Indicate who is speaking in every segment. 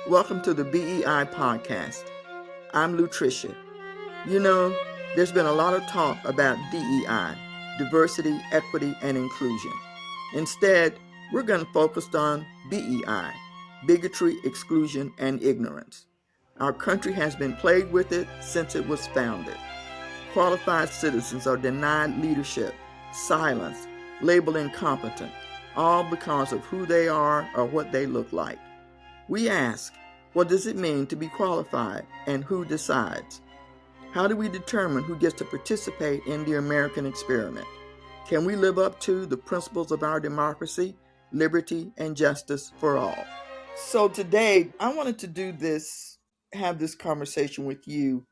Speaker 1: Welcome to the BEI podcast. I'm Lutricia. You know, there's been a lot of talk about DEI, diversity, equity, and inclusion. Instead, we're going to focus on BEI, bigotry, exclusion, and ignorance. Our country has been plagued with it since it was founded. Qualified citizens are denied leadership, silenced, labeled incompetent, all because of who they are or what they look like. We ask, what does it mean to be qualified, and who decides? How do we determine who gets to participate in the American experiment? Can we live up to the principles of our democracy, liberty, and justice for all? So today, I wanted to have this conversation with you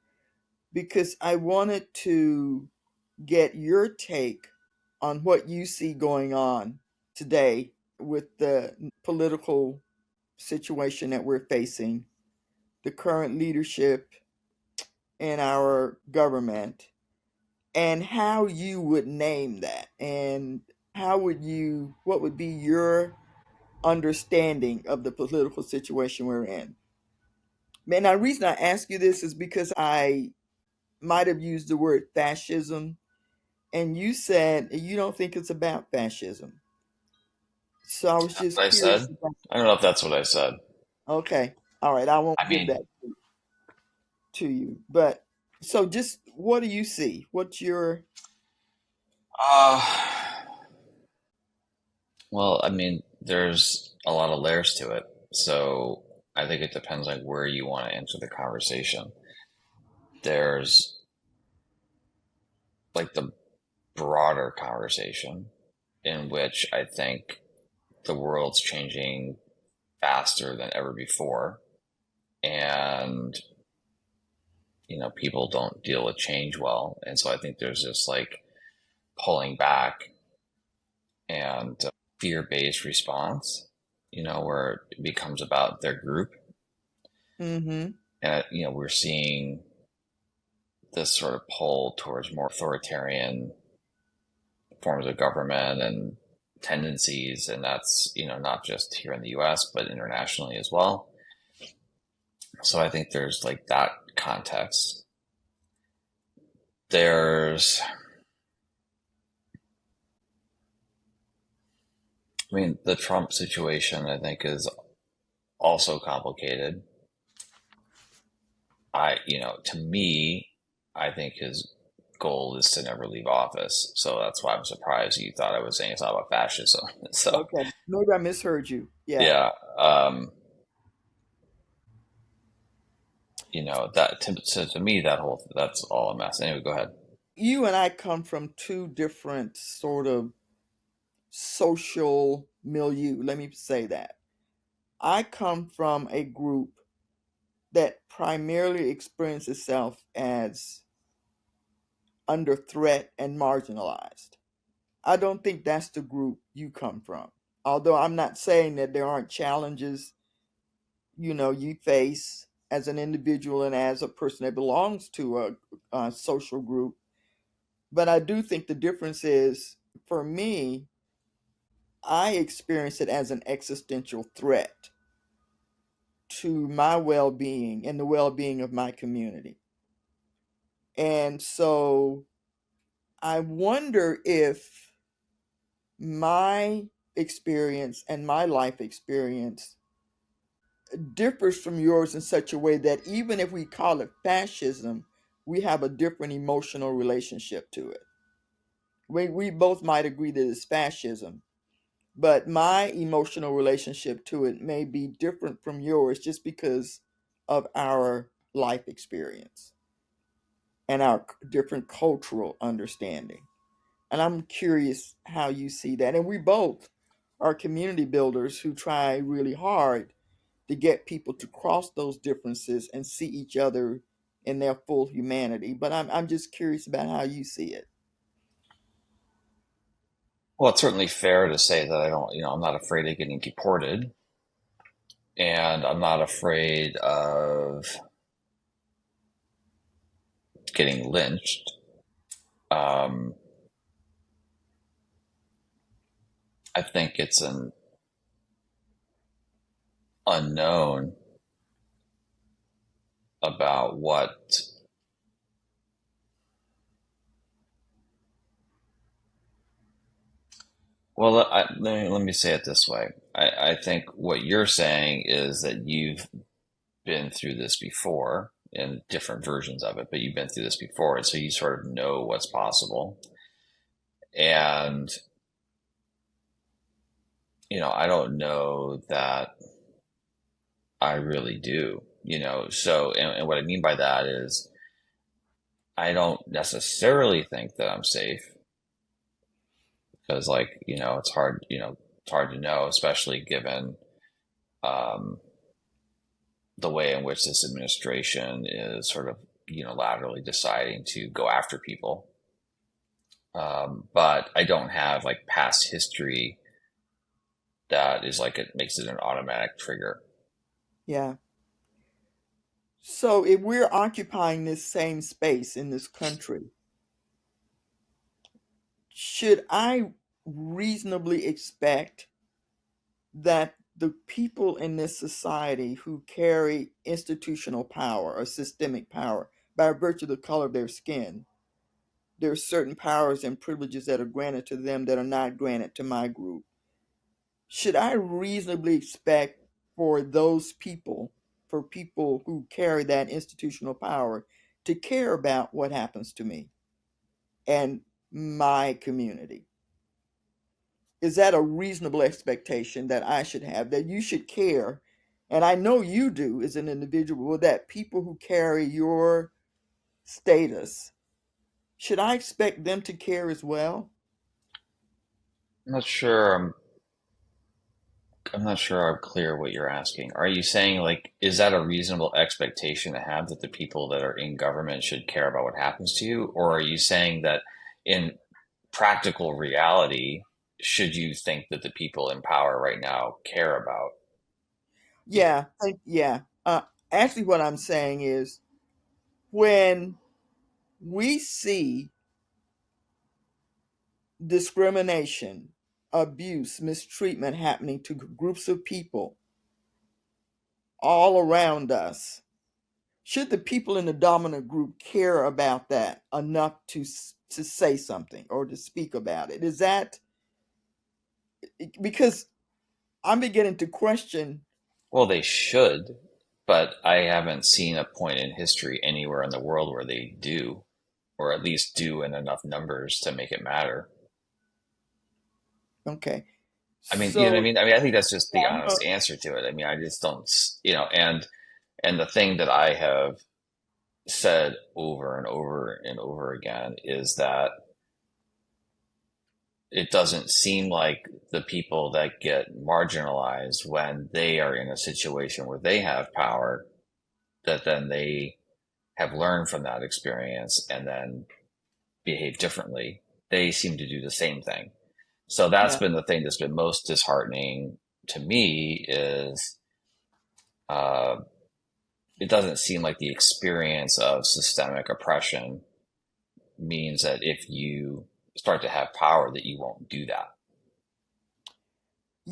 Speaker 1: because I wanted to get your take on what you see going on today with the political situation that we're facing, the current leadership in our government, and how you would name that, and what would be your understanding of the political situation we're in. Man, the reason I ask you this is because I might have used the word fascism, and you said you don't think it's about fascism. So I was
Speaker 2: What
Speaker 1: just
Speaker 2: I
Speaker 1: curious
Speaker 2: said?
Speaker 1: about.
Speaker 2: I don't know if that's what I said.
Speaker 1: Okay, all right, I won't
Speaker 2: I
Speaker 1: give
Speaker 2: mean,
Speaker 1: that to you. But so just what do you see? What's your
Speaker 2: uh, there's a lot of layers to it. So I think it depends on where you want to enter the conversation. There's like the broader conversation in which I think the world's changing faster than ever before. And, people don't deal with change well. And so I think there's this like pulling back and fear-based response, where it becomes about their group.
Speaker 1: mm-hmm.
Speaker 2: And, we're seeing this sort of pull towards more authoritarian forms of government and tendencies. And that's, not just here in the US, but internationally as well. So I think there's like that context. The Trump situation, I think, is also complicated. To me, I think his goal is to never leave office. So that's why I'm surprised you thought I was saying it's all about fascism. So,
Speaker 1: Okay, maybe I misheard you. Yeah.
Speaker 2: yeah, to me, that's all a mess. Anyway, go ahead.
Speaker 1: You and I come from two different sort of social milieu. Let me say that. I come from a group that primarily experiences itself as under threat and marginalized. I don't think that's the group you come from. Although I'm not saying that there aren't challenges, you face as an individual and as a person that belongs to a social group. But I do think the difference is, for me, I experience it as an existential threat to my well being and the well being of my community. And so I wonder if my experience and my life experience differs from yours in such a way that even if we call it fascism, we have a different emotional relationship to it. We both might agree that it's fascism, but my emotional relationship to it may be different from yours just because of our life experience and our different cultural understanding. And I'm curious how you see that. And we both are community builders who try really hard to get people to cross those differences and see each other in their full humanity. But I'm just curious about how you see it.
Speaker 2: Well, it's certainly fair to say that I'm not afraid of getting deported, and I'm not afraid of getting lynched. Um, I think it's an unknown about what, well, let me say it this way. I think what you're saying is that you've been through this before in different versions of it, but you've been through this before, and so you sort of know what's possible. And, I don't know that I really do, so, and what I mean by that is I don't necessarily think that I'm safe because, like, it's hard to know, especially given um, the way in which this administration is sort of unilaterally deciding to go after people. But I don't have like past history that is like it makes it an automatic trigger.
Speaker 1: Yeah. So if we're occupying this same space in this country, should I reasonably expect that the people in this society who carry institutional power or systemic power by virtue of the color of their skin, there are certain powers and privileges that are granted to them that are not granted to my group? Should I reasonably expect for those people, for people who carry that institutional power, to care about what happens to me and my community? Is that a reasonable expectation that I should have, that you should care? And I know you do as an individual, that people who carry your status, should I expect them to care as well?
Speaker 2: I'm not sure. I'm not sure I'm clear what you're asking. Are you saying like is that a reasonable expectation to have that the people that are in government should care about what happens to you, or are you saying that in practical reality, should you think that the people in power right now care about?
Speaker 1: Yeah, yeah. Actually, what I'm saying is when we see discrimination, abuse, mistreatment happening to groups of people all around us, should the people in the dominant group care about that enough to say something or to speak about it? Is that because I'm beginning to question?
Speaker 2: Well, they should, but I haven't seen a point in history anywhere in the world where they do, or at least do in enough numbers to make it matter.
Speaker 1: Okay,
Speaker 2: I mean, you know what I
Speaker 1: so
Speaker 2: mean? I mean, I think that's just the
Speaker 1: I know,
Speaker 2: honest answer to it. I mean, I just don't, and the thing that I have said over and over and over again is that it doesn't seem like the people that get marginalized when they are in a situation where they have power, that then they have learned from that experience and then behave differently. They seem to do the same thing. So that's
Speaker 1: yeah,
Speaker 2: been the thing that's been most disheartening to me is uh, it doesn't seem like the experience of systemic oppression means that if you start to have power that you won't do that.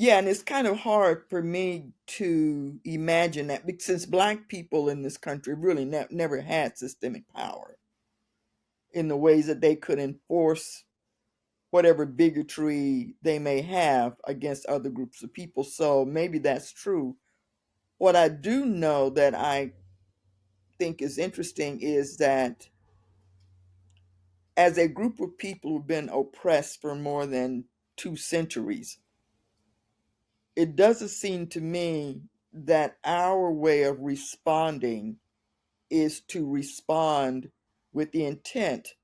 Speaker 1: yeah, and it's kind of hard for me to imagine that because since black people in this country really never had systemic power in the ways that they could enforce whatever bigotry they may have against other groups of people. So maybe that's true. What I do know that I think is interesting is that as a group of people who've been oppressed for more than 2 centuries, it doesn't seem to me that our way of responding is to respond with the intent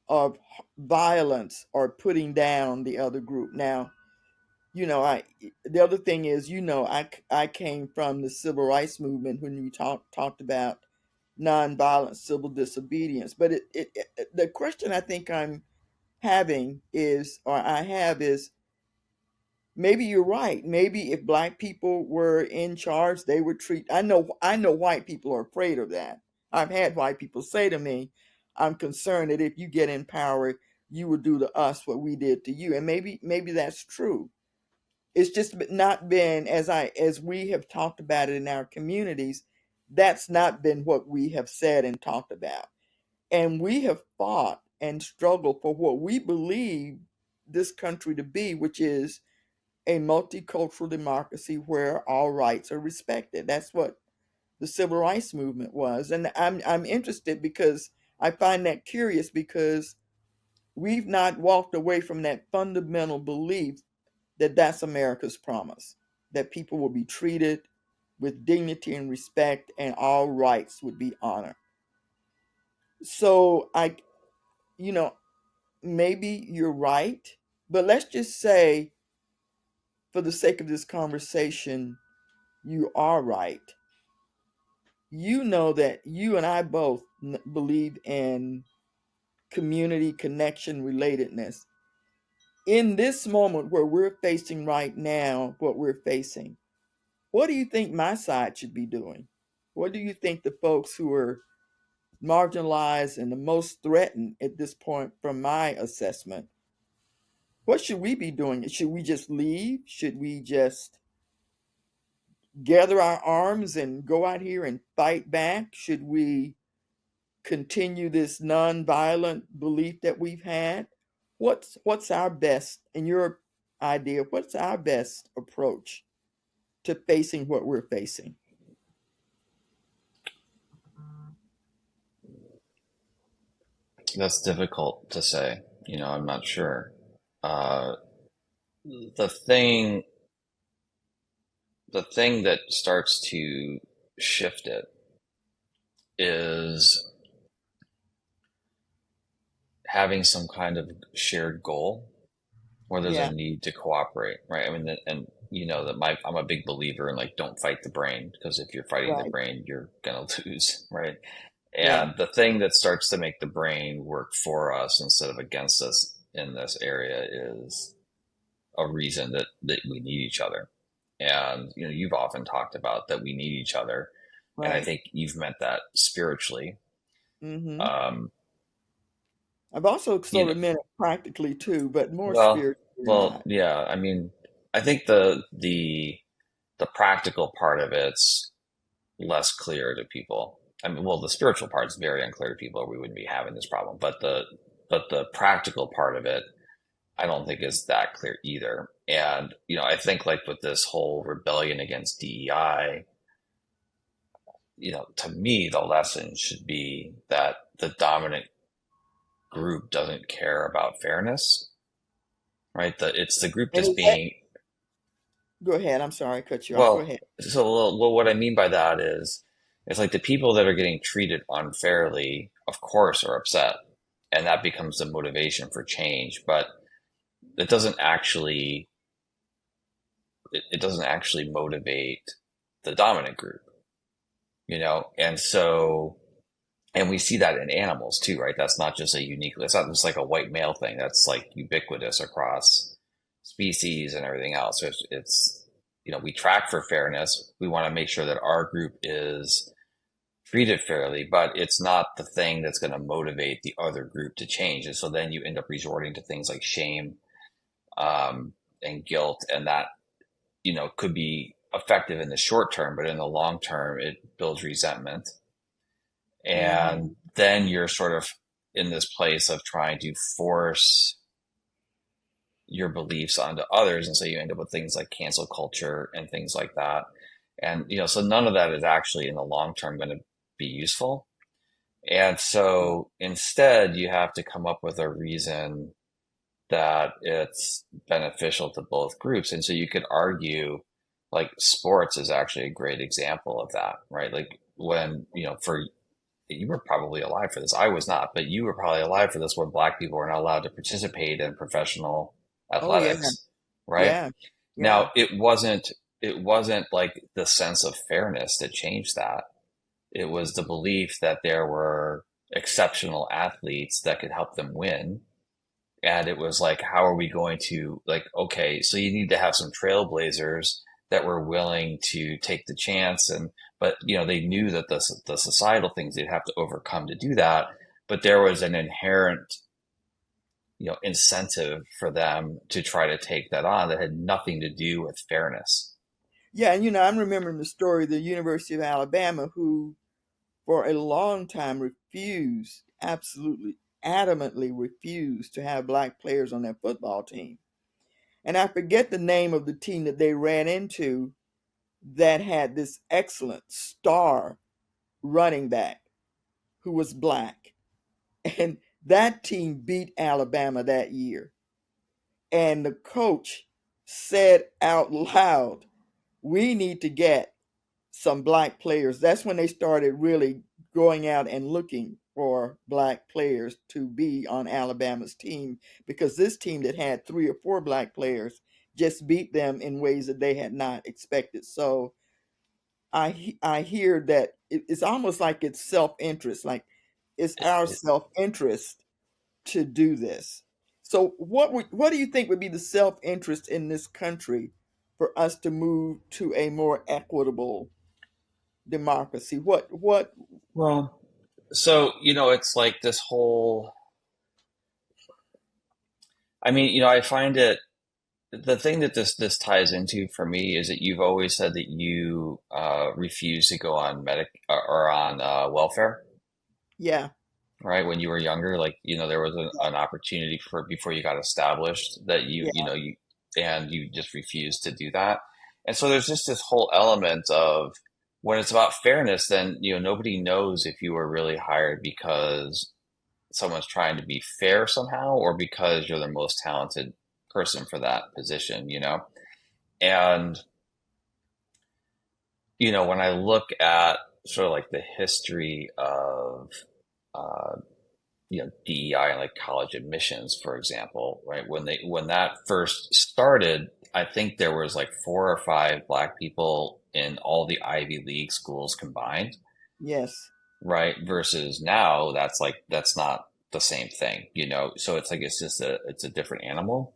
Speaker 1: of violence or putting down the other group. Now, I the other thing is, I came from the civil rights movement when we talked about nonviolent civil disobedience. But the question I think I'm having is, or I have is, maybe you're right. Maybe if black people were in charge, they would treat. I know white people are afraid of that. I've had white people say to me, "I'm concerned that if you get in power, you will do to us what we did to you." And maybe that's true. It's just not been as we have talked about it in our communities. That's not been what we have said and talked about. And we have fought and struggled for what we believe this country to be, which is a multicultural democracy where all rights are respected. That's what the civil rights movement was. And I'm interested because I find that curious, because we've not walked away from that fundamental belief that that's America's promise, that people will be treated with dignity and respect and all rights would be honored. So you know, maybe you're right, but let's just say, for the sake of this conversation, you are right. You know that you and I both believe in community, connection, relatedness. In this moment where we're facing right now, what we're facing, what do you think my side should be doing? What do you think the folks who are marginalized and the most threatened at this point, from my assessment, what should we be doing? Should we just leave? Should we just gather our arms and go out here and fight back? Should we continue this nonviolent belief that we've had? What's our best, in your idea, what's our best approach to facing what we're facing?
Speaker 2: That's difficult to say. I'm not sure. Uh, the thing, the thing that starts to shift it is having some kind of shared goal where there's a
Speaker 1: Yeah,
Speaker 2: need to cooperate, right? I mean, and that I'm a big believer in, like, don't fight the brain, because if you're fighting the
Speaker 1: right.
Speaker 2: brain, you're gonna lose, right?
Speaker 1: Yeah.
Speaker 2: And the thing that starts to make the brain work for us instead of against us in this area is a reason that we need each other. And you've often talked about that we need each other, and I
Speaker 1: Right.
Speaker 2: think you've meant that spiritually.
Speaker 1: Mm-hmm.
Speaker 2: Um,
Speaker 1: I've also
Speaker 2: you
Speaker 1: sort
Speaker 2: know,
Speaker 1: of meant it practically too, but more
Speaker 2: well,
Speaker 1: spiritually than that.
Speaker 2: yeah. I mean, I think the practical part of it's less clear to people. I mean, well, the spiritual part is very unclear to people, or we wouldn't be having this problem. But the practical part of it, I don't think is that clear either. And I think, like, with this whole rebellion against DEI, to me, the lesson should be that the dominant group doesn't care about fairness, right? It's the group
Speaker 1: And
Speaker 2: just
Speaker 1: is that,
Speaker 2: being,
Speaker 1: go ahead. I'm sorry, I cut you off. Go
Speaker 2: well,
Speaker 1: ahead.
Speaker 2: well, what I mean by that is, it's like the people that are getting treated unfairly, of course, are upset, and that becomes the motivation for change. But it doesn't actually, it doesn't actually motivate the dominant group, and so. And we see that in animals too, right? That's not just it's not just like a white male thing. That's like ubiquitous across species and everything else. So we track for fairness. We want to make sure that our group is treated fairly, but it's not the thing that's going to motivate the other group to change. And so then you end up resorting to things like shame, and guilt, and that, could be effective in the short term, but in the long term, it builds resentment.
Speaker 1: Mm-hmm.
Speaker 2: And then you're sort of in this place of trying to force your beliefs onto others. And so you end up with things like cancel culture and things like that. And, so none of that is actually in the long term going to be useful. And so instead, you have to come up with a reason that it's beneficial to both groups. And so you could argue, like, sports is actually a great example of that, right? Like, when, for you were probably alive for this. I was not, but you were probably alive for this, when Black people were not allowed to participate in professional
Speaker 1: Oh yeah,
Speaker 2: athletics, right?
Speaker 1: yeah, yeah.
Speaker 2: Now, it wasn't like the sense of fairness that changed that. It was the belief that there were exceptional athletes that could help them win. And it was like, how are we going to, like, okay, so you need to have some trailblazers that were willing to take the chance. But they knew that the societal things they'd have to overcome to do that. But there was an inherent, incentive for them to try to take that on that had nothing to do with fairness.
Speaker 1: Yeah, and I'm remembering the story of the University of Alabama, who for a long time refused, absolutely adamantly refused to have black players on their football team. And I forget the name of the team that they ran into that had this excellent star running back who was black. And that team beat Alabama that year. And the coach said out loud, we need to get some black players. That's when they started really going out and looking for black players to be on Alabama's team, because this team that had 3 or 4 black players just beat them in ways that they had not expected. So I hear that it's almost like it's self-interest, like it's our
Speaker 2: It-
Speaker 1: self-interest to do this. So what do you think would be the self-interest in this country for us to move to a more equitable democracy? What
Speaker 2: well, so, it's like this whole, I mean, I find it, the thing that this ties into for me is that you've always said that you refuse to go on medic or on welfare,
Speaker 1: Yeah,
Speaker 2: right? When you were younger, like, there was an opportunity for before you got established that
Speaker 1: yeah,
Speaker 2: and you just refused to do that. And so there's just this whole element of when it's about fairness, then, nobody knows if you were really hired because someone's trying to be fair somehow or because you're the most talented person for that position. And, when I look at sort of like the history of, uh, DEI and like college admissions, for example, right? When that first started, I think there was like 4 or 5 black people in all the Ivy League schools combined,
Speaker 1: yes.
Speaker 2: right? Versus now, that's not the same thing. So it's like it's a different animal.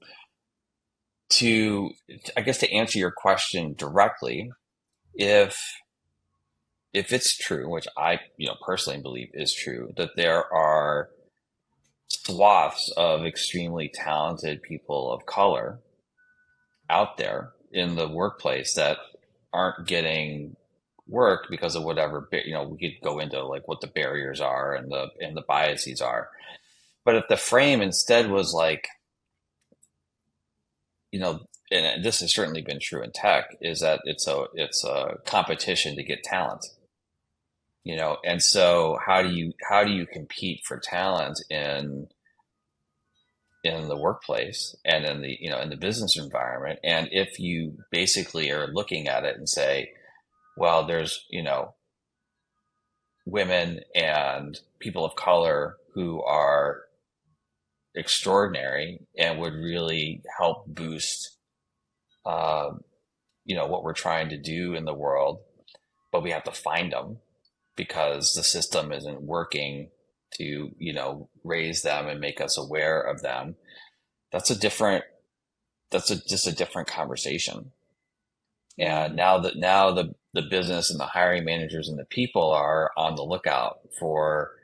Speaker 2: To I guess to answer your question directly, if it's true, which I personally believe is true, that there are swaths of extremely talented people of color out there in the workplace that aren't getting work because of whatever, we could go into like what the barriers are and the biases are. But if the frame instead was like, and this has certainly been true in tech, is that it's a competition to get talent. And so how do you compete for talent in the workplace and in the in the business environment? And if you basically are looking at it and say, well, there's women and people of color who are extraordinary and would really help boost uh, what we're trying to do in the world, but we have to find them because the system isn't working to raise them and make us aware of them. That's a different just a different conversation. And
Speaker 1: Mhm.
Speaker 2: now the business and the hiring managers and the people are on the lookout for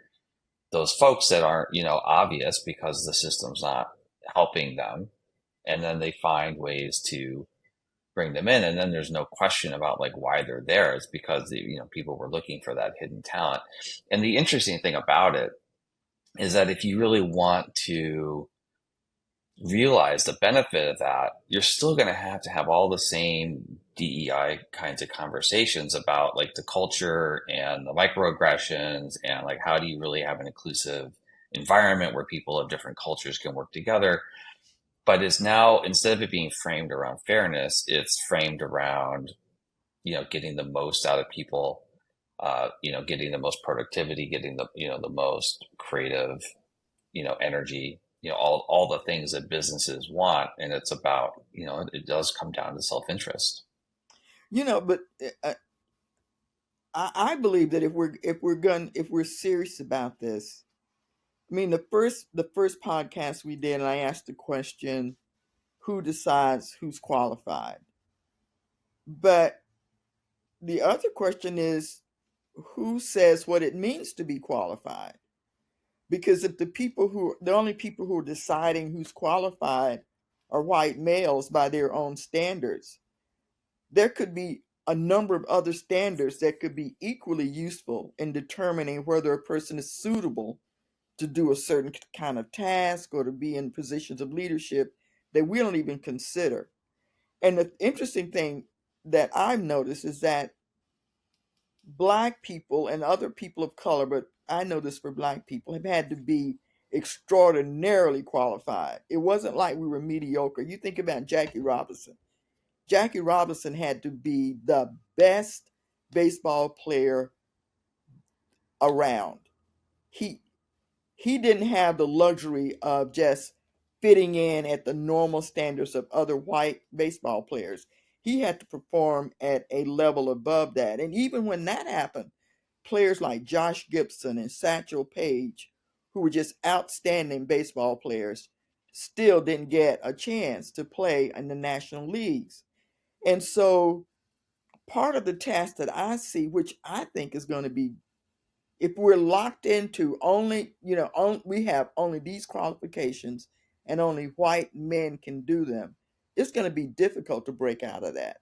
Speaker 2: those folks that aren't obvious because the system's not helping them, and then they find ways to bring them in, and then there's no question about like why they're there. It's because people were looking for that hidden talent. And the interesting thing about it is that if you really want to realize the benefit of that, you're still going to have all the same DEI kinds of conversations about like the culture and the microaggressions and like how do you really have an inclusive environment where people of different cultures can work together. But it's now, instead of it being framed around fairness, it's framed around getting the most out of people, getting the most productivity, getting the most creative energy, all the things that businesses want. And it's about, it does come down to self-interest.
Speaker 1: But I believe that if we're serious about this, I mean, the first podcast we did, and I asked the question, who decides who's qualified? But the other question is, who says what it means to be qualified? Because if the only people who are deciding who's qualified are white males by their own standards, there could be a number of other standards that could be equally useful in determining whether a person is suitable to do a certain kind of task or to be in positions of leadership that we don't even consider. And the interesting thing that I've noticed is that Black people and other people of color, but I know this for Black people, have had to be extraordinarily qualified. It wasn't like we were mediocre. You think about Jackie Robinson. Jackie Robinson had to be the best baseball player around. He he didn't have the luxury of just fitting in at the normal standards of other white baseball players. He had to perform at a level above that. And even when that happened, players like Josh Gibson and Satchel Paige, who were just outstanding baseball players, still didn't get a chance to play in the national leagues. And so part of the task that I see, which I think is going to be, if we're locked into only, we have only these qualifications and only white men can do them, it's going to be difficult to break out of that.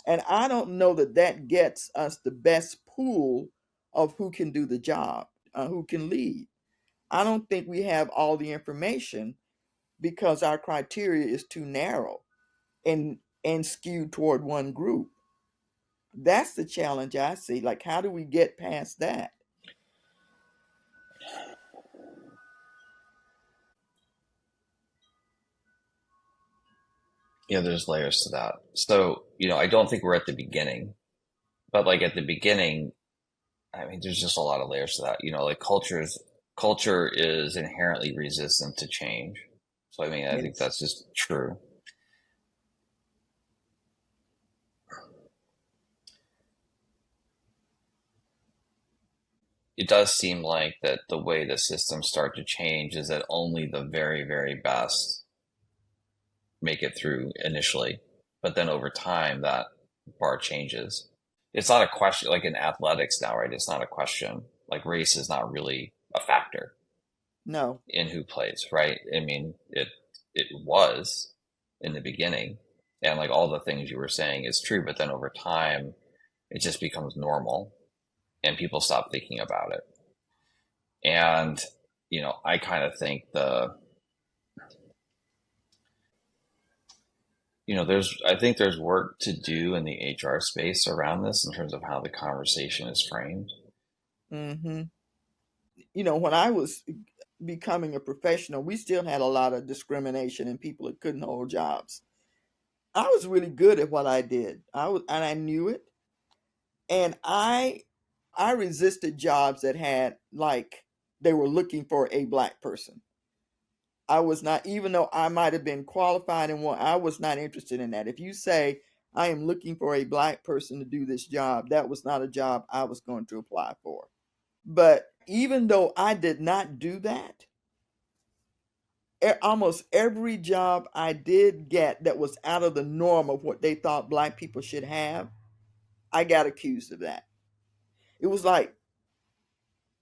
Speaker 1: And I don't know that that gets us the best pool of who can do the job, who can lead. I don't think we have all the information because our criteria is too narrow and skewed toward one group. That's the challenge I see. Like, how do we get past that?
Speaker 2: There's layers to that. So, I don't think we're at the beginning, but like at the beginning, I mean, there's just a lot of layers to that. Like culture is inherently resistant to change. So, I mean, I think
Speaker 1: Yes.
Speaker 2: that's just true. It does seem like that the way the systems start to change is that only the very, very best make it through initially, but then over time that bar changes. It's not a question like in athletics now, right? It's not a question. Like race is not really a factor
Speaker 1: No.
Speaker 2: in who plays, right? I mean, it was in the beginning, and like all the things you were saying is true, but then over time it just becomes normal and people stop thinking about it. And I kind of think I think there's work to do in the HR space around this in terms of how the conversation is framed.
Speaker 1: Hmm. When I was becoming a professional, we still had a lot of discrimination and people that couldn't hold jobs. I was really good at what I did. And I knew it. And I resisted jobs that had like they were looking for a Black person. I was not, even though I might have been qualified in one, I was not interested in that. If you say I am looking for a Black person to do this job, that was not a job I was going to apply for. But even though I did not do that, almost every job I did get that was out of the norm of what they thought Black people should have, I got accused of that. It was like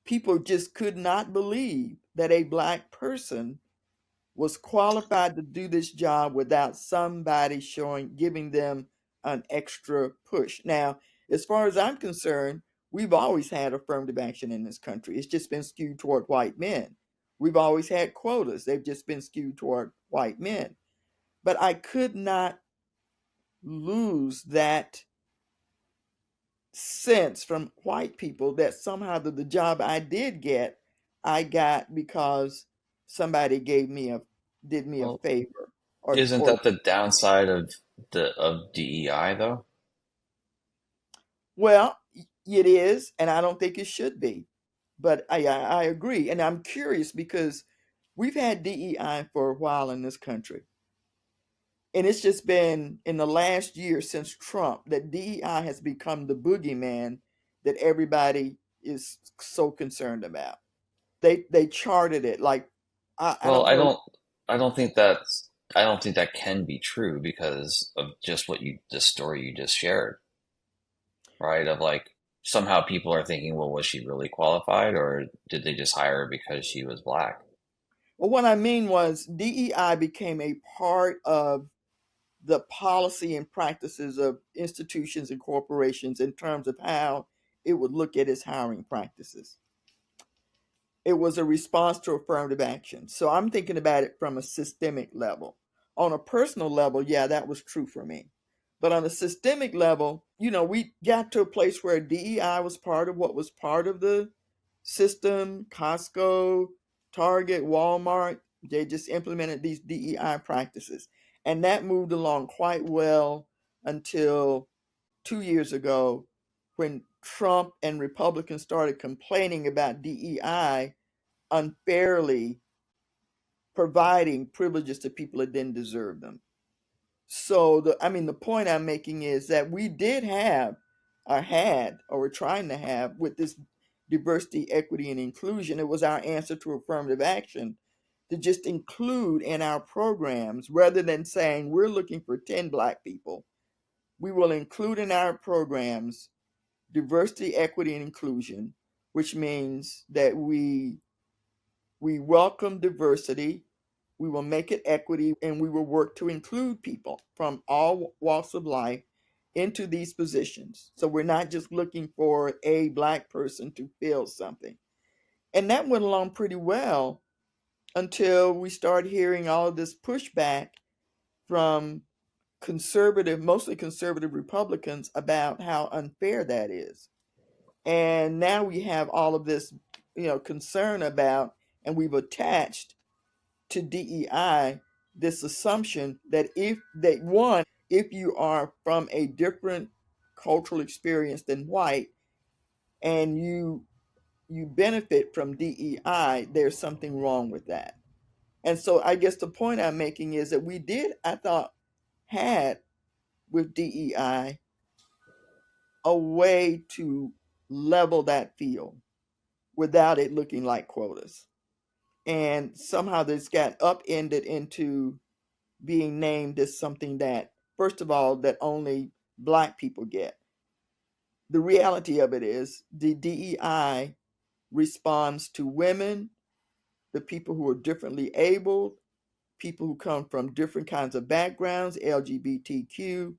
Speaker 1: people just could not believe that a Black person was qualified to do this job without somebody giving them an extra push. Now, as far as I'm concerned, we've always had affirmative action in this country. It's just been skewed toward white men. We've always had quotas. They've just been skewed toward white men. But I could not lose that sense from white people that somehow the job I did get, I got because somebody did me a
Speaker 2: Well,
Speaker 1: favor
Speaker 2: isn't
Speaker 1: or
Speaker 2: that the downside of DEI though?
Speaker 1: well, it is, and I don't think it should be. But I agree, and I'm curious because we've had DEI for a while in this country, and it's just been in the last year since Trump that DEI has become the boogeyman that everybody is so concerned about. They charted it like I
Speaker 2: Well,
Speaker 1: don't know.
Speaker 2: I don't think that can be true because of just the story you just shared, right? Of like somehow people are thinking, well, was she really qualified or did they just hire her because she was black?
Speaker 1: Well, what I mean was DEI became a part of the policy and practices of institutions and corporations in terms of how it would look at its hiring practices. It was a response to affirmative action. So I'm thinking about it from a systemic level. On a personal level, yeah, that was true for me. But on a systemic level, we got to a place where DEI was part of what was part of the system. Costco, Target, Walmart, they just implemented these DEI practices. And that moved along quite well until 2 years ago when Trump and Republicans started complaining about DEI unfairly providing privileges to people that didn't deserve them. So the point I'm making is that we did have, or had, or we're trying to have with this diversity, equity, and inclusion. It was our answer to affirmative action to just include in our programs, rather than saying we're looking for 10 Black people, we will include in our programs diversity, equity, and inclusion, which means that we welcome diversity, we will make it equity, and we will work to include people from all walks of life into these positions. So we're not just looking for a Black person to fill something. And that went along pretty well until we started hearing all of this pushback from mostly conservative Republicans about how unfair that is. And now we have all of this, concern about, and we've attached to DEI this assumption that if you are from a different cultural experience than white and you benefit from DEI, there's something wrong with that. And so I guess the point I'm making is that we did, I thought, had with DEI a way to level that field without it looking like quotas. And somehow this got upended into being named as something that, first of all, that only Black people get. The reality of it is the DEI responds to women, the people who are differently abled, people who come from different kinds of backgrounds, LGBTQ.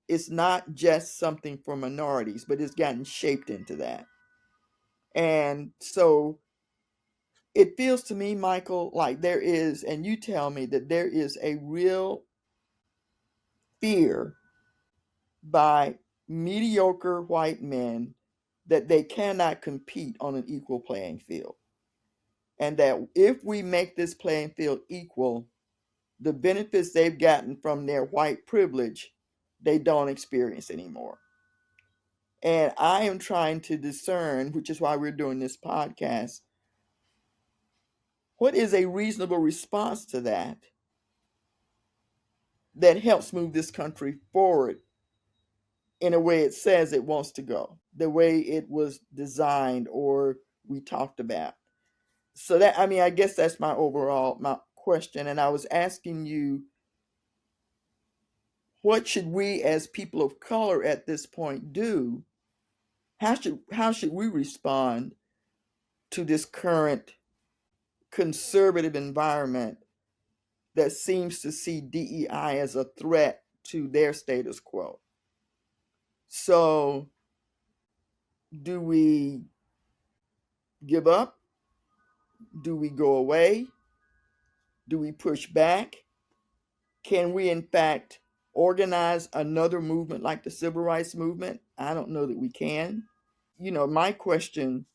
Speaker 1: It's not just something for minorities, but it's gotten shaped into that. And so it feels to me, Michael, like there is, and you tell me that there is a real fear by mediocre white men that they cannot compete on an equal playing field. And that if we make this playing field equal, the benefits they've gotten from their white privilege, they don't experience anymore. And I am trying to discern, which is why we're doing this podcast, what is a reasonable response to that helps move this country forward in a way it says it wants to go, the way it was designed or we talked about. So that, I guess that's my question. And I was asking you, what should we as people of color at this point do? How should we respond to this current conservative environment that seems to see DEI as a threat to their status quo? So, do we give up? Do we go away? Do we push back? Can we, in fact, organize another movement like the civil rights movement? I don't know that we can. My question,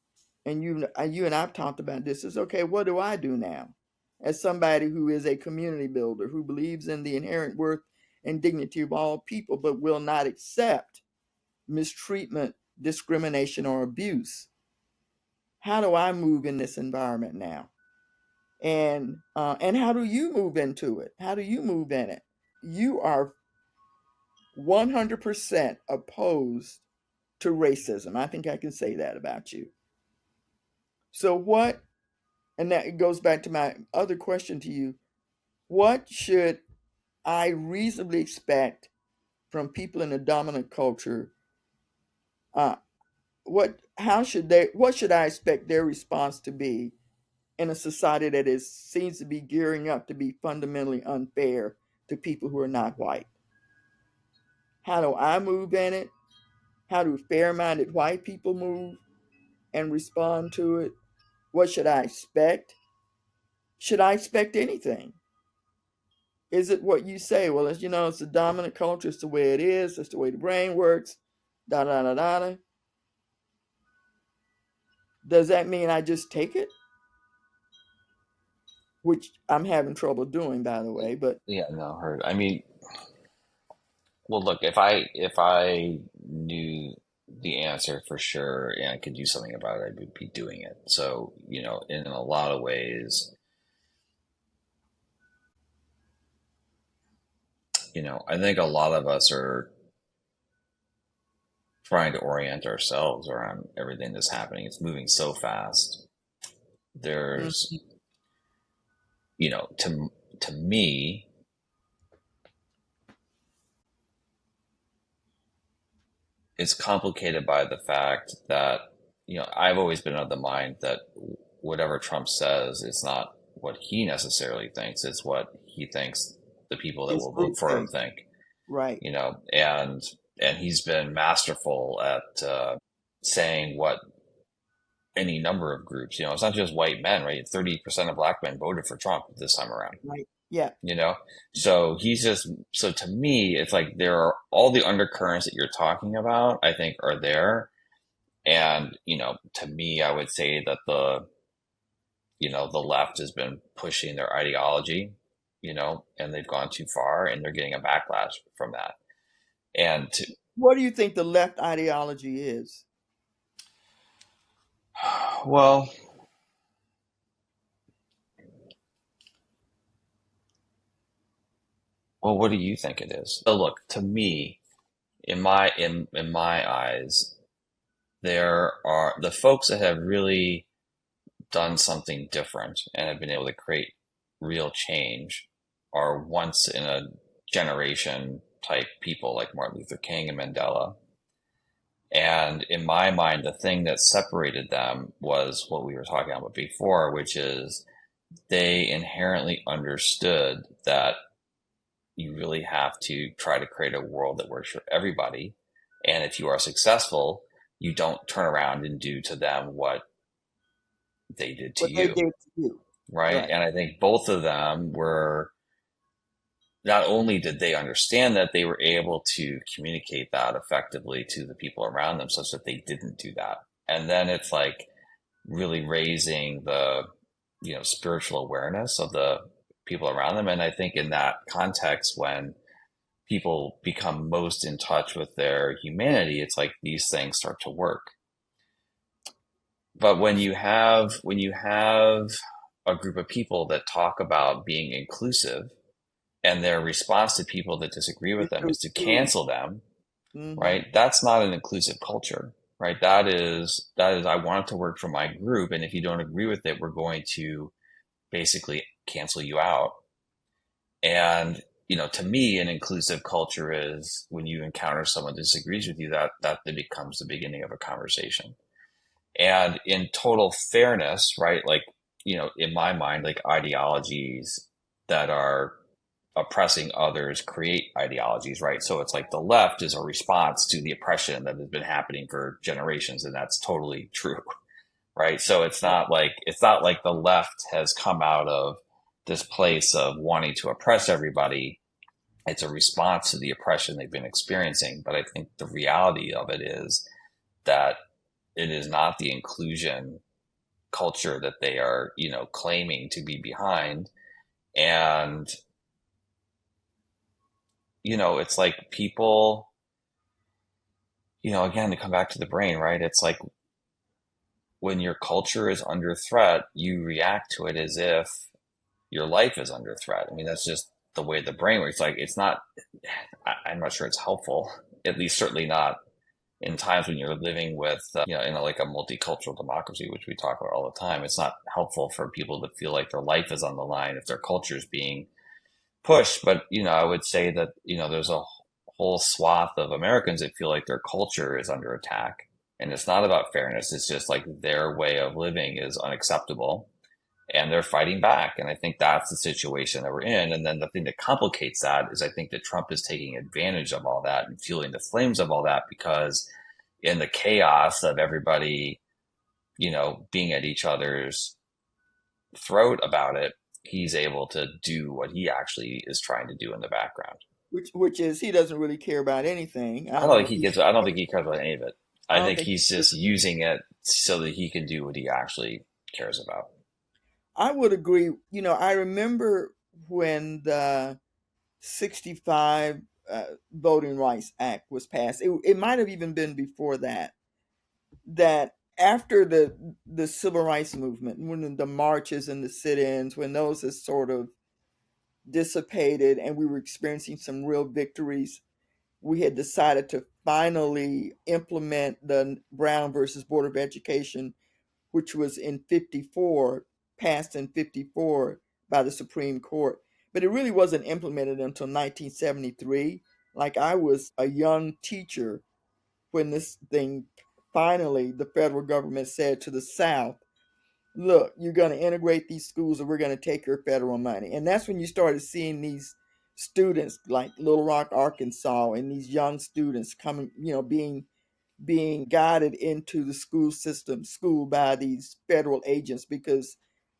Speaker 1: and you and I've talked about this, is okay, what do I do now? As somebody who is a community builder, who believes in the inherent worth and dignity of all people, but will not accept mistreatment, discrimination, or abuse. How do I move in this environment now? And how do you move into it? How do you move in it? You are 100% opposed to racism. I think I can say that about you. So and that goes back to my other question to you, what should I reasonably expect from people in a dominant culture? What should I expect their response to be in a society that seems to be gearing up to be fundamentally unfair to people who are not white? How do I move in it? How do fair-minded white people move and respond to it? What should I expect? Should I expect anything? Is it what you say? Well, it's, it's the dominant culture. It's the way it is. It's the way the brain works. Da da da da da. Does that mean I just take it? Which I'm having trouble doing, by the way. But
Speaker 2: Yeah, no, heard. I mean, well, look, if I knew the answer for sure and I could do something about it, I would be doing it. So, in a lot of ways, I think a lot of us are trying to orient ourselves around everything that's happening. It's moving so fast. There's,
Speaker 1: mm,
Speaker 2: to me, it's complicated by the fact that, I've always been of the mind that whatever Trump says, it's not what he necessarily thinks, it's what he thinks the people that
Speaker 1: it's
Speaker 2: will vote for him
Speaker 1: groupthink,
Speaker 2: think,
Speaker 1: right?
Speaker 2: and he's been masterful at saying what any number of groups, it's not just white men, right? 30% of black men voted for Trump this time around.
Speaker 1: Right. Yeah.
Speaker 2: So so to me, it's like there are all the undercurrents that you're talking about, I think are there. And, to me, I would say that the left has been pushing their ideology, and they've gone too far and they're getting a backlash from that. And
Speaker 1: What do you think the left ideology is?
Speaker 2: well, what do you think it is? So look, to me, in my eyes, there are the folks that have really done something different and have been able to create real change are once in a generation type people like Martin Luther King and Mandela. And in my mind, the thing that separated them was what we were talking about before, which is they inherently understood that you really have to try to create a world that works for everybody. And if you are successful, you don't turn around and do to them what they did to
Speaker 1: What they
Speaker 2: you.
Speaker 1: did to you.
Speaker 2: Right.
Speaker 1: Right.
Speaker 2: And I think both of them were, not only did they understand that, they were able to communicate that effectively to the people around them such that they didn't do that. And then it's like really raising the, spiritual awareness of the people around them. And I think in that context, when people become most in touch with their humanity, it's like these things start to work. But when you have a group of people that talk about being inclusive and their response to people that disagree with them is to cancel them,
Speaker 1: Mm-hmm.
Speaker 2: right? That's not an inclusive culture, right? That is I want it to work for my group, and if you don't agree with it, we're going to basically cancel you out. And to me, an inclusive culture is when you encounter someone that disagrees with you, that becomes the beginning of a conversation. And in total fairness, right? Like, in my mind, like ideologies that are oppressing others create ideologies, right? So it's like the left is a response to the oppression that has been happening for generations, and that's totally true, right? So it's not like the left has come out of this place of wanting to oppress everybody. It's a response to the oppression they've been experiencing. But I think the reality of it is that it is not the inclusion culture that they are, claiming to be behind. And, it's like people, again, to come back to the brain, right? It's like when your culture is under threat, you react to it as if your life is under threat. I mean, that's just the way the brain works. Like, it's not, I'm not sure it's helpful, at least certainly not in times when you're living with, in like a multicultural democracy, which we talk about all the time. It's not helpful for people to feel like their life is on the line if their culture is being pushed. But, I would say that, there's a whole swath of Americans that feel like their culture is under attack. And it's not about fairness. It's just like their way of living is unacceptable. and they're fighting back. And I think that's the situation that we're in. And then the thing that complicates that is I think that Trump is taking advantage of all that and fueling the flames of all that, because in the chaos of everybody, being at each other's throat about it, he's able to do what he actually is trying to do in the background.
Speaker 1: which is he doesn't really care about anything. I
Speaker 2: I
Speaker 1: don't
Speaker 2: don't
Speaker 1: know
Speaker 2: think
Speaker 1: if
Speaker 2: he
Speaker 1: he's.
Speaker 2: gives. I don't think he cares about any of it.
Speaker 1: I
Speaker 2: I
Speaker 1: don't
Speaker 2: think
Speaker 1: think.
Speaker 2: he's just using it so that he can do what he actually cares about.
Speaker 1: I would agree. I remember when the 65 Voting Rights Act was passed. It might have even been before that. That after the civil rights movement, when the marches and the sit-ins, when those has sort of dissipated and we were experiencing some real victories, we had decided to finally implement the Brown versus Board of Education, which was in 54, passed in 54 by the Supreme Court. But it really wasn't implemented until 1973. Like I was a young teacher when this thing finally, the federal government said to the South, look, you're going to integrate these schools or we're going to take your federal money. And that's when you started seeing these students like Little Rock, Arkansas, and these young students coming, being guided into the school by these federal agents because,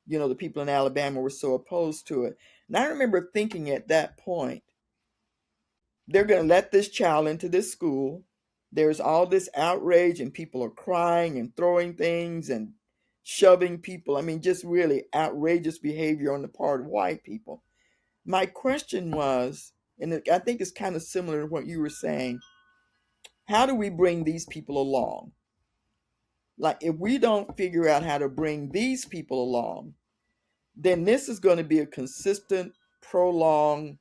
Speaker 1: the people in Alabama were so opposed to it. And I remember thinking at that point, they're going to let this child into this school. There's all this outrage, and people are crying and throwing things and shoving people. I mean, just really outrageous behavior on the part of white people. My question was, and I think it's kind of similar to what you were saying, how do we bring these people along? Like, if we don't figure out how to bring these people along, then this is going to be a consistent, prolonged,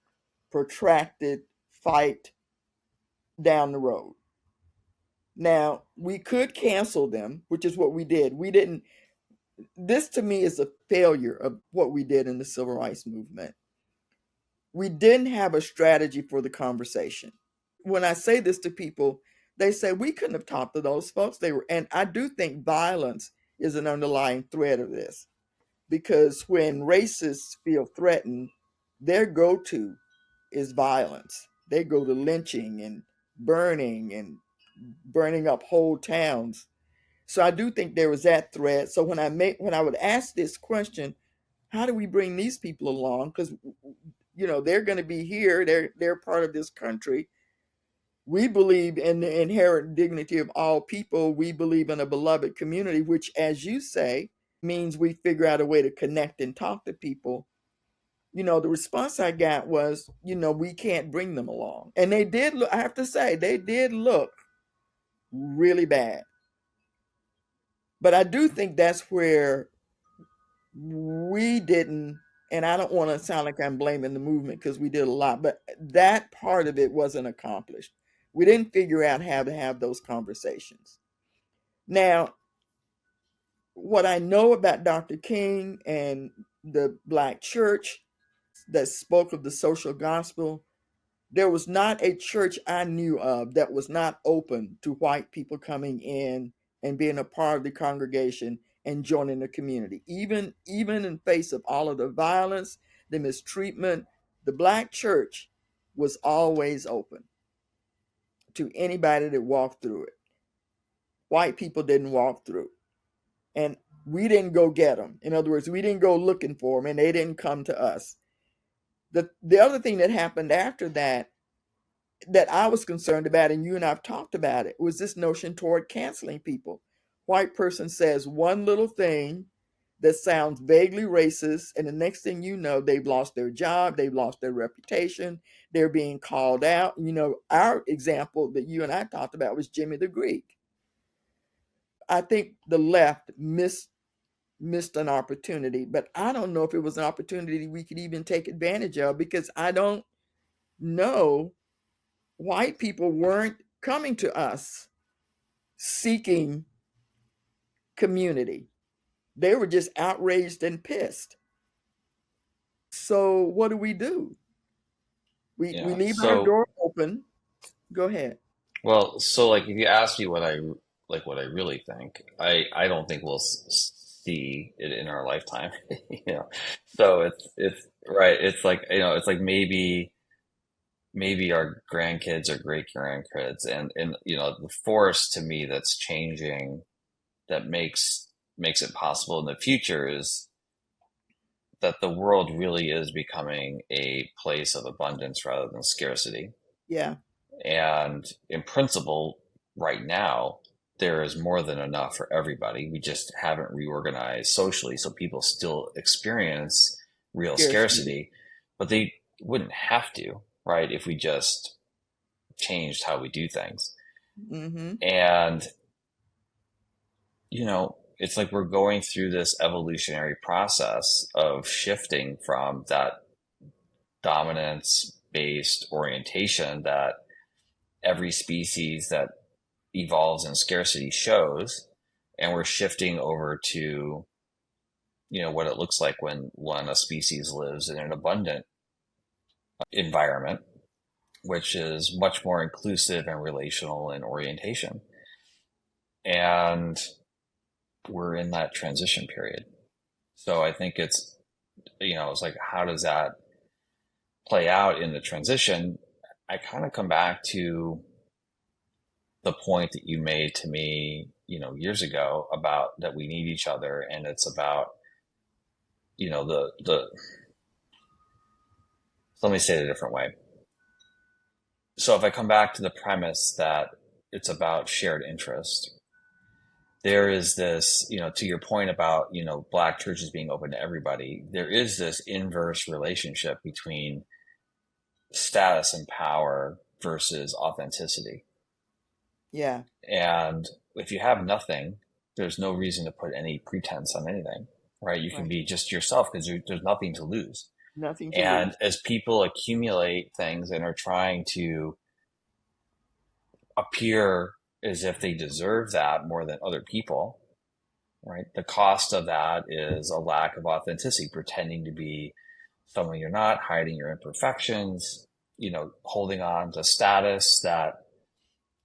Speaker 1: protracted fight down the road. Now, we could cancel them, which is what we did. We didn't, this to me is a failure of what we did in the civil rights movement. We didn't have a strategy for the conversation. When I say this to people, they say we couldn't have talked to those folks. And I do think violence is an underlying thread of this, because when racists feel threatened, their go to is violence. They go to lynching and burning and burning up whole towns. So I do think there was that thread. So when I would ask this question, how do we bring these people along? Because they're going to be here. They're part of this country. We believe in the inherent dignity of all people. We believe in a beloved community, which, as you say, means we figure out a way to connect and talk to people. The response I got was, we can't bring them along. And they did look, I have to say, they did look really bad. But I do think that's where we didn't, and I don't want to sound like I'm blaming the movement because we did a lot, but that part of it wasn't accomplished. We didn't figure out how to have those conversations. Now, what I know about Dr. King and the Black church that spoke of the social gospel, there was not a church I knew of that was not open to white people coming in and being a part of the congregation and joining the community. Even in face of all of the violence, the mistreatment, the Black church was always open to anybody that walked through it. White people didn't walk through. And we didn't go get them. In other words, we didn't go looking for them and they didn't come to us. The other thing that happened after that I was concerned about, and you and I've talked about it, was this notion toward canceling people. White person says one little thing that sounds vaguely racist, and the next thing you know, they've lost their job, they've lost their reputation, they're being called out. Our example that you and I talked about was Jimmy the Greek. I think the left missed an opportunity, but I don't know if it was an opportunity we could even take advantage of, because I don't know, white people weren't coming to us seeking community. They were just outraged and pissed. So what do? We
Speaker 2: Yeah.
Speaker 1: leave our
Speaker 2: So,
Speaker 1: door open. Go ahead.
Speaker 2: well, so like if you ask me what I really think, I don't think we'll see it in our lifetime, you know. So it's right. It's like, it's like maybe our grandkids or great grandkids, and the force to me that's changing, that makes it possible in the future, is that the world really is becoming a place of abundance rather than scarcity.
Speaker 1: Yeah.
Speaker 2: And in principle, right now, there is more than enough for everybody. We just haven't reorganized socially, so people still experience real
Speaker 1: Scarcity.
Speaker 2: scarcity, but they wouldn't have to, right? If we just changed how we do things.
Speaker 1: Mm-hmm.
Speaker 2: And, it's like we're going through this evolutionary process of shifting from that dominance based orientation that every species that evolves in scarcity shows, and we're shifting over to what it looks like when a species lives in an abundant environment, which is much more inclusive and relational in orientation. And we're in that transition period. So I think it's like, how does that play out in the transition? I kind of come back to the point that you made to me, years ago, about that we need each other. And it's about, the so let me say it a different way. So if I come back to the premise that it's about shared interest, there is this, to your point about, Black churches being open to everybody, there is this inverse relationship between status and power versus authenticity.
Speaker 1: Yeah.
Speaker 2: And if you have nothing, there's no reason to put any pretense on anything, right? You can
Speaker 1: Right.
Speaker 2: be just yourself because there's nothing to lose.
Speaker 1: Nothing to
Speaker 2: And
Speaker 1: lose.
Speaker 2: as people accumulate things and are trying to appear as if they deserve that more than other people, right? The cost of that is a lack of authenticity, pretending to be someone you're not, hiding your imperfections, holding on to status that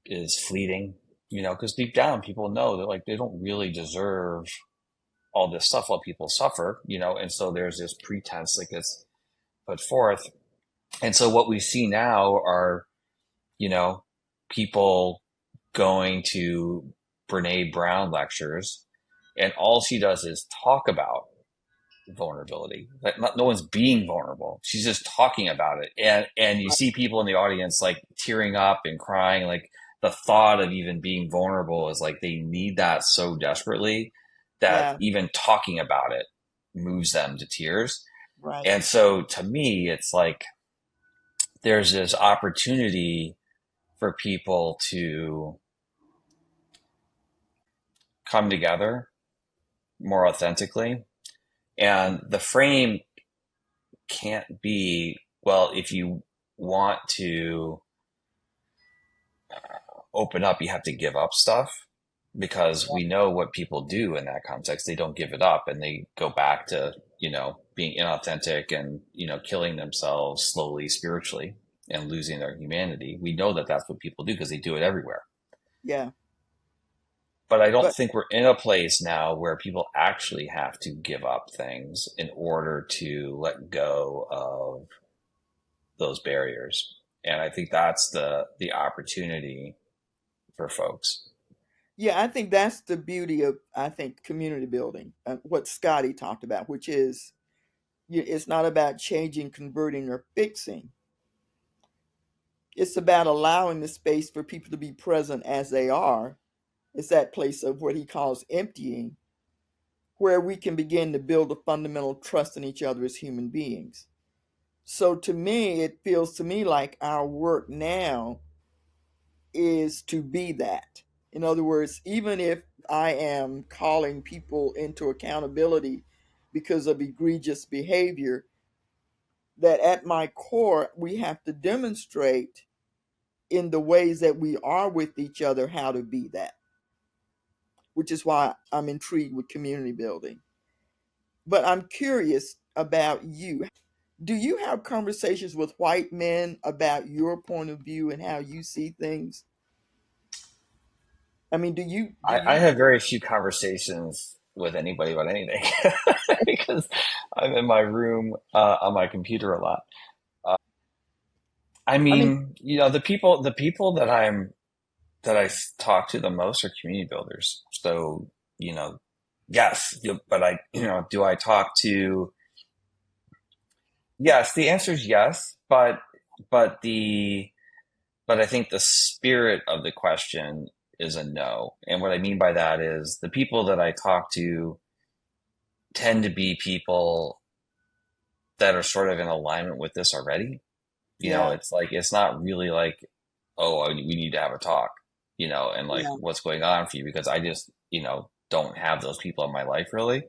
Speaker 2: is fleeting, because deep down people know that, like, they don't really deserve all this stuff while people suffer, and so there's this pretense that gets put forth. And so what we see now are, you know, people going to Brene Brown lectures, and all she does is talk about vulnerability. Like, no one's being vulnerable. She's just talking about it. And you
Speaker 1: Right.
Speaker 2: see people in the audience like tearing up and crying. Like, the thought of even being vulnerable is like they need that so desperately that
Speaker 1: Yeah.
Speaker 2: even talking about it moves them to tears.
Speaker 1: Right.
Speaker 2: And so to me, it's like there's this opportunity for people to come together more authentically. And the frame can't be, well, if you want to open up, you have to give up stuff, because we know what people do in that context. They don't give it up, and they go back to, being inauthentic and, killing themselves slowly spiritually and losing their humanity. We know that that's what people do because they do it everywhere.
Speaker 1: Yeah.
Speaker 2: But I don't
Speaker 1: But
Speaker 2: think we're in a place now where people actually have to give up things in order to let go of those barriers. And I think that's the opportunity for folks.
Speaker 1: yeah, I think that's the beauty of, I think, community building, what Scotty talked about, which is it's not about changing, converting, or fixing. It's about allowing the space for people to be present as they are. It's that place of what he calls emptying, where we can begin to build a fundamental trust in each other as human beings. So to me, it feels to me like our work now is to be that. In other words, even if I am calling people into accountability because of egregious behavior, that at my core, we have to demonstrate in the ways that we are with each other how to be that, which is why I'm intrigued with community building. But I'm curious about you. Do you have conversations with white men about your point of view and how you see things? I mean, do
Speaker 2: I
Speaker 1: you
Speaker 2: have very few conversations with anybody about anything because I'm in my room on my computer a lot. I
Speaker 1: I mean,
Speaker 2: mean, the people that talk to the most are community builders. So, you know, yes, but do I talk to, yes, the answer is yes, but the, but I think the spirit of the question is a no. And what I mean by that is the people that I talk to tend to be people that are sort of in alignment with this already.
Speaker 1: yeah,
Speaker 2: It's like, it's not really like, oh, we need to have a talk, and like
Speaker 1: yeah,
Speaker 2: what's going on for you because I just, don't have those people in my life really. And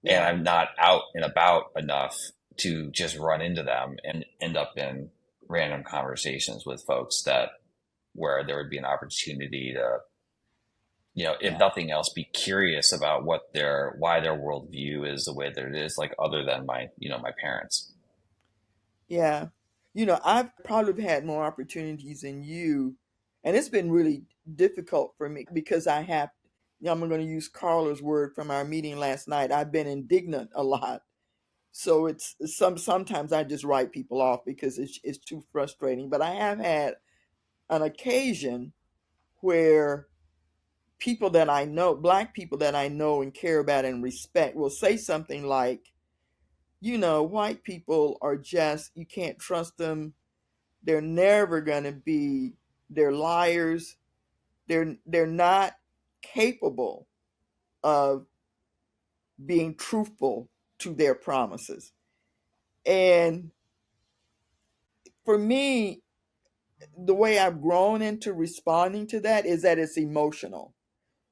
Speaker 1: yeah.
Speaker 2: I'm not out and about enough to just run into them and end up in random conversations with folks that where there would be an opportunity to, if
Speaker 1: Yeah.
Speaker 2: nothing else, be curious about why their worldview is the way that it is, like other than my parents.
Speaker 1: Yeah. I've probably had more opportunities than you, and it's been really difficult for me because I'm going to use Carla's word from our meeting last night. I've been indignant a lot. So sometimes I just write people off because it's too frustrating. But I have had an occasion where people that I know, black people that I know and care about and respect, will say something like, white people are just, you can't trust them. They're never going to be, they're liars. They're not capable of being truthful to their promises. And for me, the way I've grown into responding to that is that it's emotional.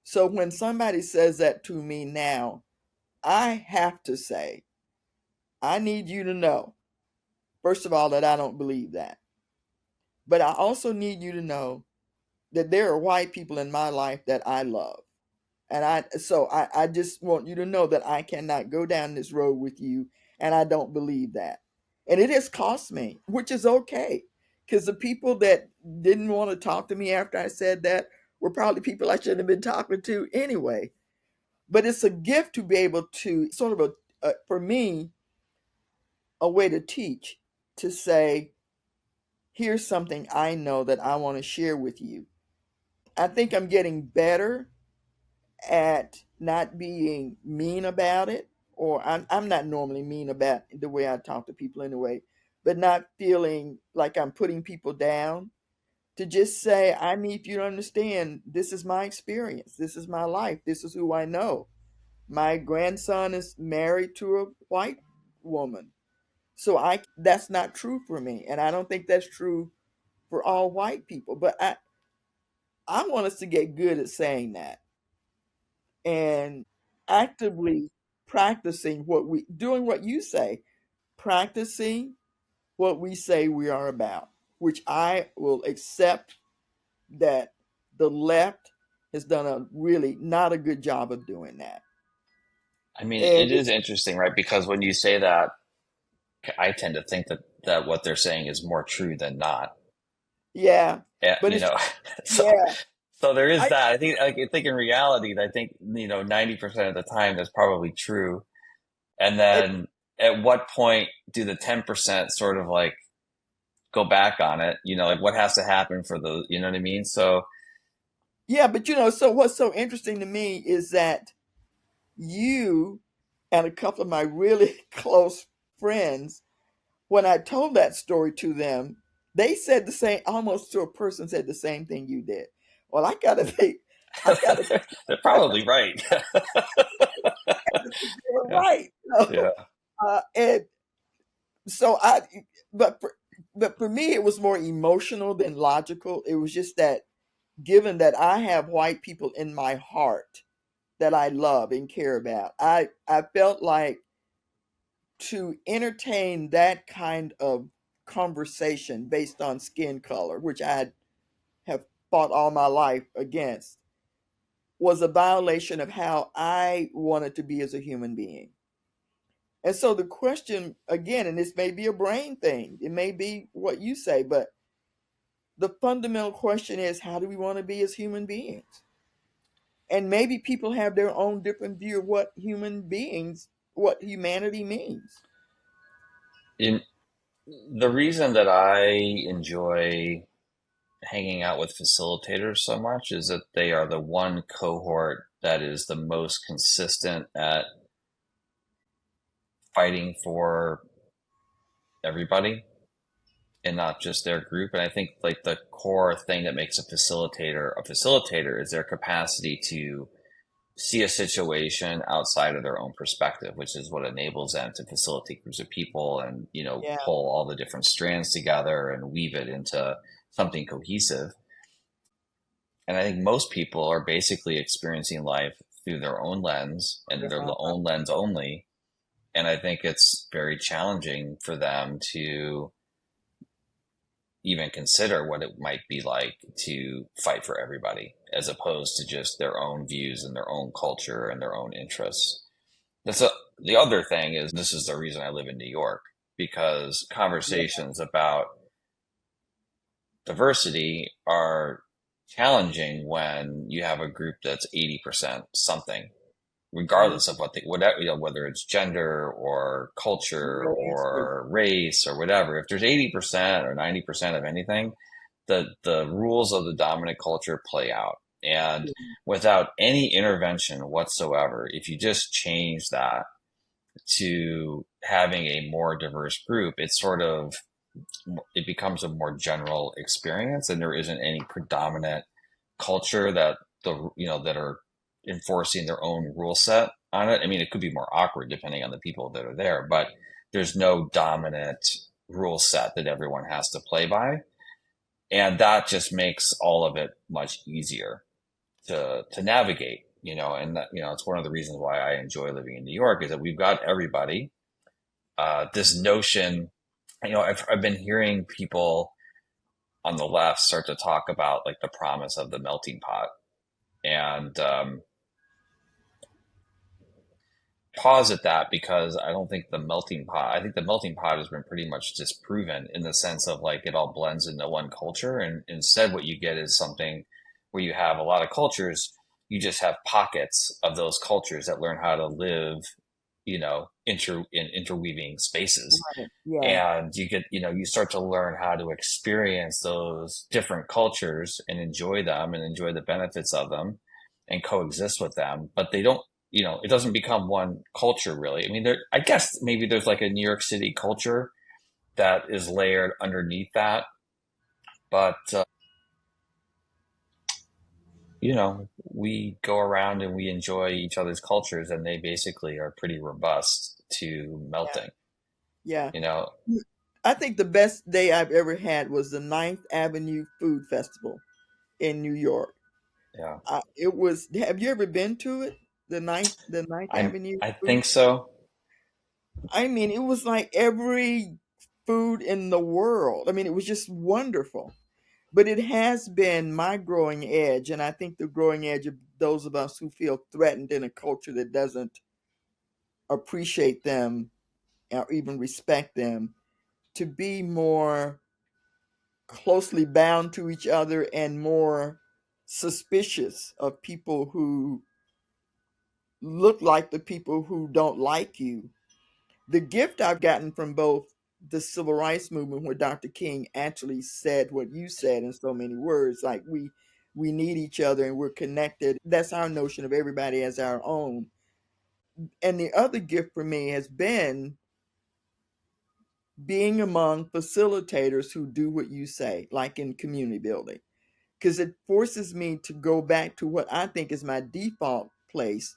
Speaker 1: So when somebody says that to me now, I have to say, I need you to know, first of all, that I don't believe that. But I also need you to know that there are white people in my life that I love. And I just want you to know that I cannot go down this road with you, and I don't believe that. And it has cost me, which is okay. Because the people that didn't want to talk to me after I said that were probably people I shouldn't have been talking to anyway. But it's a gift to be able to sort of for me, a way to teach, to say, here's something I know that I want to share with you. I think I'm getting better at not being mean about it, or I'm not normally mean about the way I talk to people anyway, but not feeling like I'm putting people down, to just say, I need you to understand this is my experience, this is my life, this is who I know. My grandson is married to a white woman. So that's not true for me. And I don't think that's true for all white people. But I want us to get good at saying that and actively practicing doing what you say, practicing what we say we are about, which I will accept that the left has done a really not a good job of doing that.
Speaker 2: I mean,
Speaker 1: And
Speaker 2: it is interesting, right? Because when you say that, I tend to think that what they're saying is more true than not.
Speaker 1: yeah,
Speaker 2: Yeah,
Speaker 1: but it's
Speaker 2: so
Speaker 1: yeah,
Speaker 2: so there is
Speaker 1: I
Speaker 2: that. I think in reality, I think 90% of the time that's probably true. And
Speaker 1: it,
Speaker 2: then at what point do the 10% sort of like go back on it? Like what has to happen for the, you know what I mean? So
Speaker 1: yeah, but so what's so interesting to me is that you and a couple of my really close friends, when I told that story to them, they said the same, almost to a person said the same thing you did. Well, I gotta think
Speaker 2: they're probably right.
Speaker 1: they were
Speaker 2: Yeah,
Speaker 1: right.
Speaker 2: yeah.
Speaker 1: And so but for me, it was more emotional than logical. It was just that given that I have white people in my heart that I love and care about, I felt like to entertain that kind of conversation based on skin color, which have fought all my life against, was a violation of how I wanted to be as a human being. And so the question again, and this may be a brain thing, it may be what you say, but the fundamental question is, how do we want to be as human beings? And maybe people have their own different view of what humanity means.
Speaker 2: In the reason that I enjoy hanging out with facilitators so much is that they are the one cohort that is the most consistent at fighting for everybody and not just their group. And I think like the core thing that makes a facilitator is their capacity to see a situation outside of their own perspective, which is what enables them to facilitate groups of people and,
Speaker 1: Yeah,
Speaker 2: pull all the different strands together and weave it into something cohesive. And I think most people are basically experiencing life through their own lens and their
Speaker 1: yeah,
Speaker 2: own lens only. And I think it's very challenging for them to even consider what it might be like to fight for everybody, as opposed to just their own views and their own culture and their own interests. The other thing is this is the reason I live in New York, because
Speaker 1: yeah,
Speaker 2: conversations about diversity are challenging when you have a group that's 80% something,
Speaker 1: mm,
Speaker 2: regardless of whatever, whether it's gender or culture
Speaker 1: race,
Speaker 2: or race or whatever. If there's 80% or 90% of anything, the rules of the dominant culture play out. And
Speaker 1: yeah,
Speaker 2: without any intervention whatsoever, if you just change that to having a more diverse group, it becomes a more general experience, and there isn't any predominant culture that are enforcing their own rule set on it. I mean, it could be more awkward depending on the people that are there, but there's no dominant rule set that everyone has to play by, and that just makes all of it much easier to navigate. And that, it's one of the reasons why I enjoy living in New York is that we've got everybody. This notion, I've been hearing people on the left start to talk about like the promise of the melting pot, and pause at that because I think the melting pot has been pretty much disproven in the sense of like it all blends into one culture. And instead, what you get is something where you have a lot of cultures, you just have pockets of those cultures that learn how to live, in interweaving spaces.
Speaker 1: right, yeah,
Speaker 2: And you start to learn how to experience those different cultures and enjoy them and enjoy the benefits of them and coexist with them. But they don't, it doesn't become one culture really. I mean, I guess maybe there's like a New York City culture that is layered underneath that. But, we go around and we enjoy each other's cultures, and they basically are pretty robust to
Speaker 1: yeah,
Speaker 2: melting,
Speaker 1: yeah.
Speaker 2: you know?
Speaker 1: I think the best day I've ever had was the Ninth Avenue Food Festival in New York.
Speaker 2: Yeah.
Speaker 1: It was. Have you ever been to it? The Ninth Avenue
Speaker 2: I
Speaker 1: Food.
Speaker 2: think so.
Speaker 1: I mean, it was like every food in the world. I mean, it was just wonderful. But it has been my growing edge, and I think the growing edge of those of us who feel threatened in a culture that doesn't appreciate them or even respect them, to be more closely bound to each other and more suspicious of people who look like the people who don't like you. The gift I've gotten from both the civil rights movement, where Dr. King actually said what you said in so many words, like we need each other and we're connected. That's our notion of everybody as our own. And the other gift for me has been being among facilitators who do what you say, like in community building, because it forces me to go back to what I think is my default place,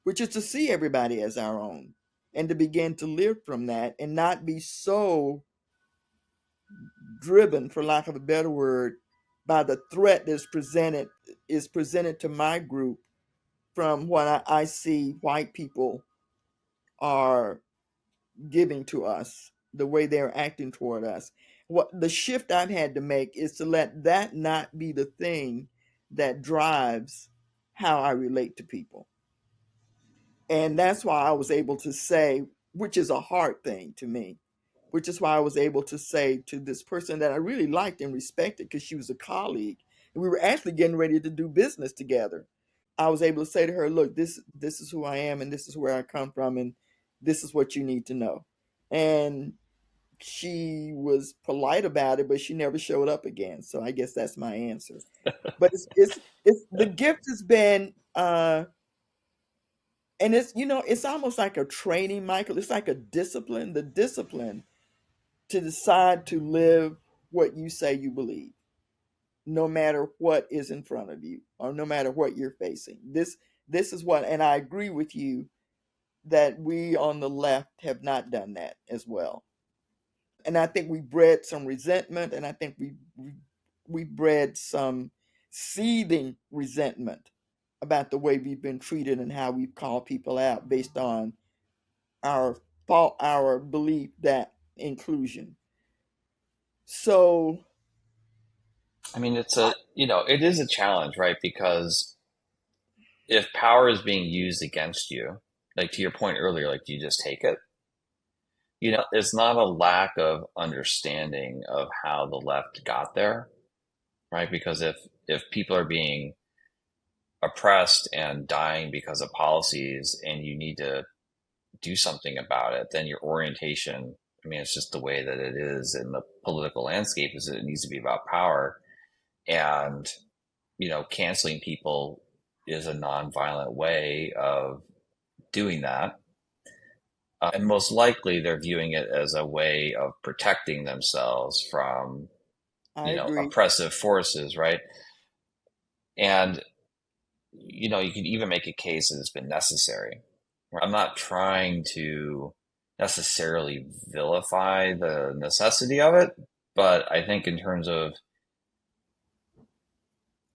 Speaker 1: which is to see everybody as our own and to begin to live from that and not be so driven, for lack of a better word, by the threat that's presented to my group from what I see white people are giving to us, the way they're acting toward us. What the shift I've had to make is to let that not be the thing that drives how I relate to people. And that's why I was able to say, which is a hard thing to me, which is why I was able to say to this person that I really liked and respected because she was a colleague, and we were actually getting ready to do business together. I was able to say to her, look, this is who I am and this is where I come from and this is what you need to know. And she was polite about it, but she never showed up again. So I guess that's my answer. But it's the gift has been and it's it's almost like a training, Michael. It's like a discipline, the discipline to decide to live what you say you believe, no matter what is in front of you or no matter what you're facing. This is what, and I agree with you that we on the left have not done that as well. And I think we bred some resentment, and I think we bred some seething resentment about the way we've been treated and how we've called people out based on our thought, our belief that inclusion. So,
Speaker 2: I mean, it is a challenge, right? Because if power is being used against you, like to your point earlier, like, do you just take it? It's not a lack of understanding of how the left got there, right? Because if people are being oppressed and dying because of policies and you need to do something about it, then your orientation, I mean, it's just the way that it is in the political landscape, is that it needs to be about power. And, canceling people is a nonviolent way of doing that. And most likely they're viewing it as a way of protecting themselves from,
Speaker 1: I agree.
Speaker 2: oppressive forces, right? And, you can even make a case that it's been necessary. I'm not trying to necessarily vilify the necessity of it, but I think in terms of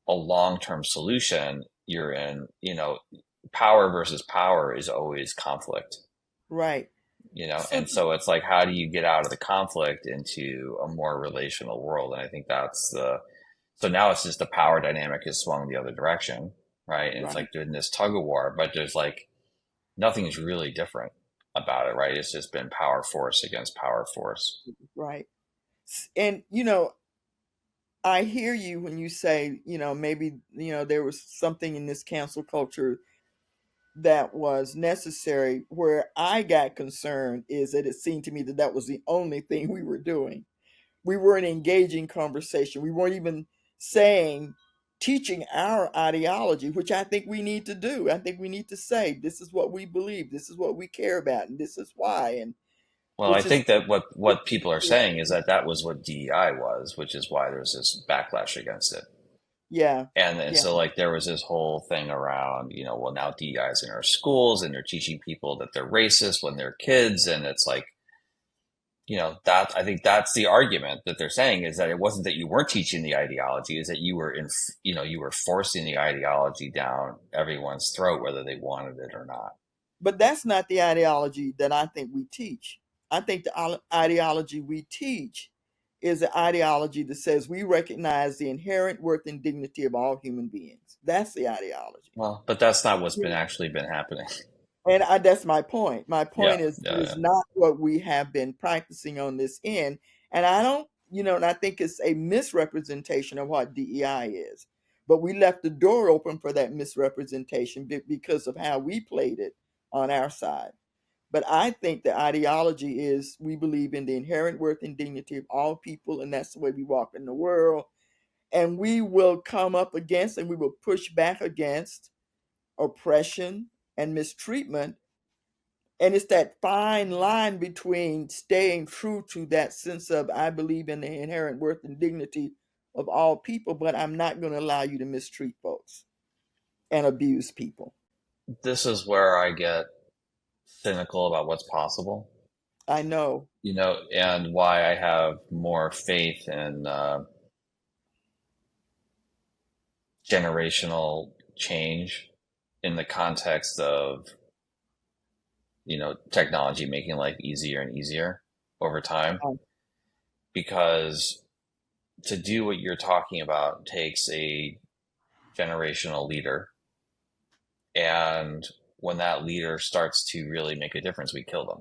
Speaker 2: a long-term solution, you're in, power versus power is always conflict,
Speaker 1: Right. So,
Speaker 2: and so it's like, how do you get out of the conflict into a more relational world? And I think so now it's just the power dynamic has swung the other direction, right? And it's
Speaker 1: right,
Speaker 2: like doing this tug of war, but there's like, nothing's really different about it, right? It's just been power force against power force.
Speaker 1: right. And I hear you when you say, maybe, there was something in this cancel culture that was necessary. Where I got concerned is that it seemed to me that that was the only thing we were doing. We weren't engaging conversation. We weren't even saying, teaching our ideology, which I think we need to do. I think we need to say, this is what we believe, this is what we care about, and this is why. And
Speaker 2: Well, I
Speaker 1: which is,
Speaker 2: think that what people are saying is that that was what DEI was, which is why there's this backlash against it.
Speaker 1: yeah,
Speaker 2: And
Speaker 1: yeah.
Speaker 2: so like there was this whole thing around, well, now DEI is in our schools and they're teaching people that they're racist when they're kids. And it's like, that I think that's the argument that they're saying, is that it wasn't that you weren't teaching the ideology, is that you were you were forcing the ideology down everyone's throat, whether they wanted it or not.
Speaker 1: But that's not the ideology that I think we teach. I think the ideology we teach is the ideology that says we recognize the inherent worth and dignity of all human beings. That's the ideology.
Speaker 2: Well, but that's not what's been actually been happening.
Speaker 1: And that's my point. My
Speaker 2: Yeah,
Speaker 1: point is, it
Speaker 2: yeah,
Speaker 1: is
Speaker 2: yeah.
Speaker 1: not what we have been practicing on this end. And I don't, and I think it's a misrepresentation of what DEI is. But we left the door open for that misrepresentation because of how we played it on our side. But I think the ideology is we believe in the inherent worth and dignity of all people, and that's the way we walk in the world. And we will come up against and we will push back against oppression and mistreatment. And it's that fine line between staying true to that sense of I believe in the inherent worth and dignity of all people, but I'm not going to allow you to mistreat folks and abuse people.
Speaker 2: This is where I get cynical about what's possible,
Speaker 1: I know.
Speaker 2: and why I have more faith in generational change in the context of, technology making life easier and easier over time.
Speaker 1: Um,
Speaker 2: Because to do what you're talking about takes a generational leader. And when that leader starts to really make a difference, we kill them.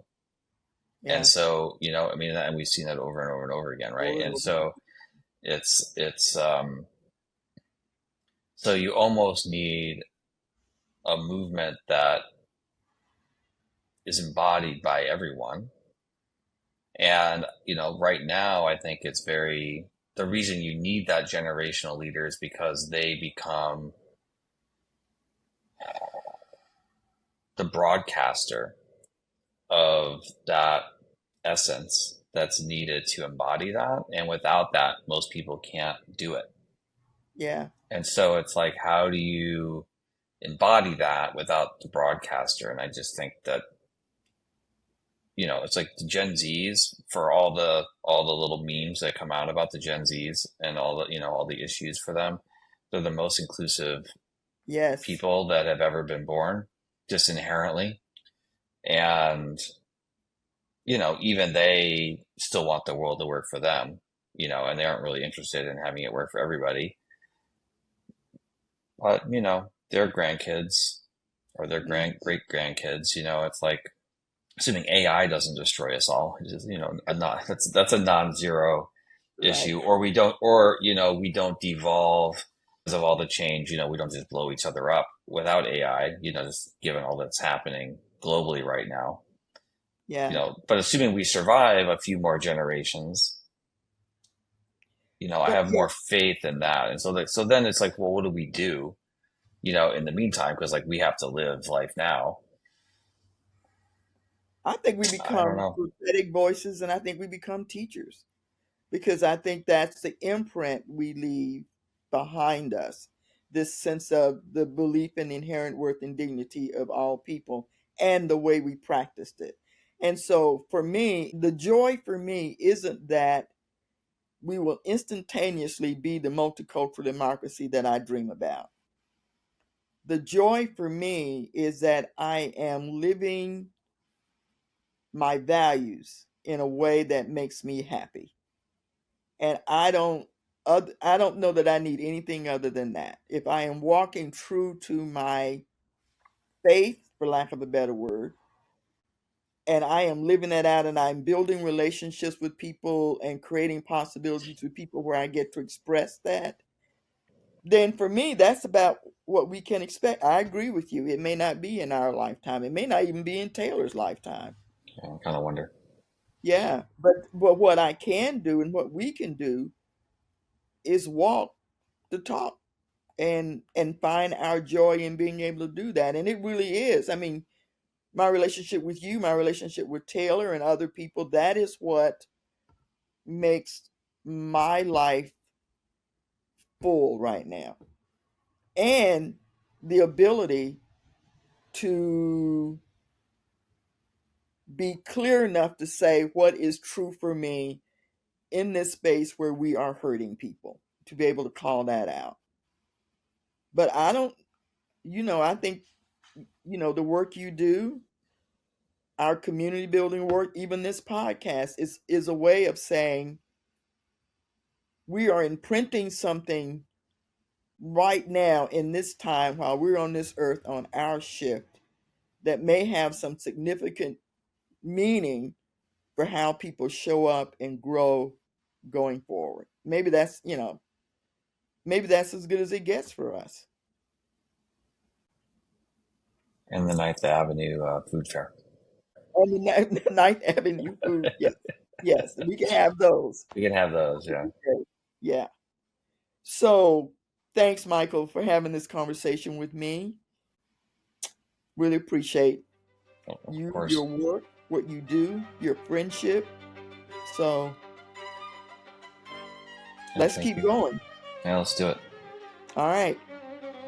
Speaker 2: And
Speaker 1: yeah.
Speaker 2: so, I mean, and we've seen that over and over and over again, right?
Speaker 1: Over and
Speaker 2: And
Speaker 1: over.
Speaker 2: so it's so you almost need a movement that is embodied by everyone. And, right now, I think it's the reason you need that generational leader is because they become the broadcaster of that essence that's needed to embody that. And without that, most people can't do it.
Speaker 1: Yeah.
Speaker 2: And so it's like, how do you embody that without the broadcaster? And I just think that, it's like the Gen Zs, for all the little memes that come out about the Gen Zs and all the issues for them. They're the most inclusive
Speaker 1: Yes.
Speaker 2: people that have ever been born, just inherently. And, even they still want the world to work for them, and they aren't really interested in having it work for everybody. But, their grandkids or their great grandkids, it's like, assuming AI doesn't destroy us all, just, that's a non-zero issue,
Speaker 1: Right.
Speaker 2: or we don't devolve because of all the change. We don't just blow each other up without AI. Just given all that's happening globally right now.
Speaker 1: Yeah.
Speaker 2: But assuming we survive a few more generations, I
Speaker 1: But
Speaker 2: have more faith in that. And so then it's like, well, what do we do? In the meantime, because like we have to live life now.
Speaker 1: I think we
Speaker 2: I don't
Speaker 1: become
Speaker 2: know.
Speaker 1: prophetic voices, and I think we become teachers, because I think that's the imprint we leave behind us. This sense of the belief in the inherent worth and dignity of all people and the way we practiced it. And so for me, the joy for me isn't that we will instantaneously be the multicultural democracy that I dream about. The joy for me is that I am living my values in a way that makes me happy. And I don't know that I need anything other than that. If I am walking true to my faith, for lack of a better word, and I am living that out and I'm building relationships with people and creating possibilities with people where I get to express that, then for me, that's about what we can expect. I agree with you. It may not be in our lifetime. It may not even be in Taylor's lifetime.
Speaker 2: I kind of wonder.
Speaker 1: Yeah. But what I can do and what we can do is walk the talk and find our joy in being able to do that. And it really is. I mean, my relationship with you, my relationship with Taylor and other people, that is what makes my life full right now. And the ability to be clear enough to say what is true for me in this space where we are hurting people, to be able to call that out. But I don't, I think, the work you do, our community building work, even this podcast is a way of saying we are imprinting something right now in this time while we're on this earth on our shift that may have some significant meaning for how people show up and grow going forward. Maybe that's as good as it gets for us.
Speaker 2: And the Ninth Avenue food fair.
Speaker 1: On the Ninth Avenue food, yes, yes, we can have those.
Speaker 2: We can have those, yeah.
Speaker 1: Yeah. So thanks, Michael, for having this conversation with me. Really appreciate
Speaker 2: Of
Speaker 1: you, your
Speaker 2: course.
Speaker 1: work, what you do, your friendship. So
Speaker 2: Yeah,
Speaker 1: let's
Speaker 2: thank
Speaker 1: keep
Speaker 2: you.
Speaker 1: going.
Speaker 2: Yeah, let's do it.
Speaker 1: All right.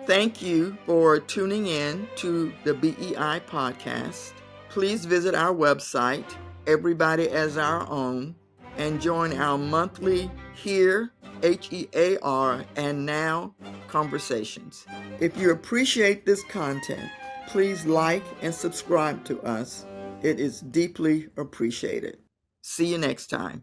Speaker 1: Thank you for tuning in to the BEI podcast. Please visit our website, Everybody as Our Own, and join our monthly Here, HEAR, and Now conversations. If you appreciate this content, please like and subscribe to us. It is deeply appreciated. See you next time.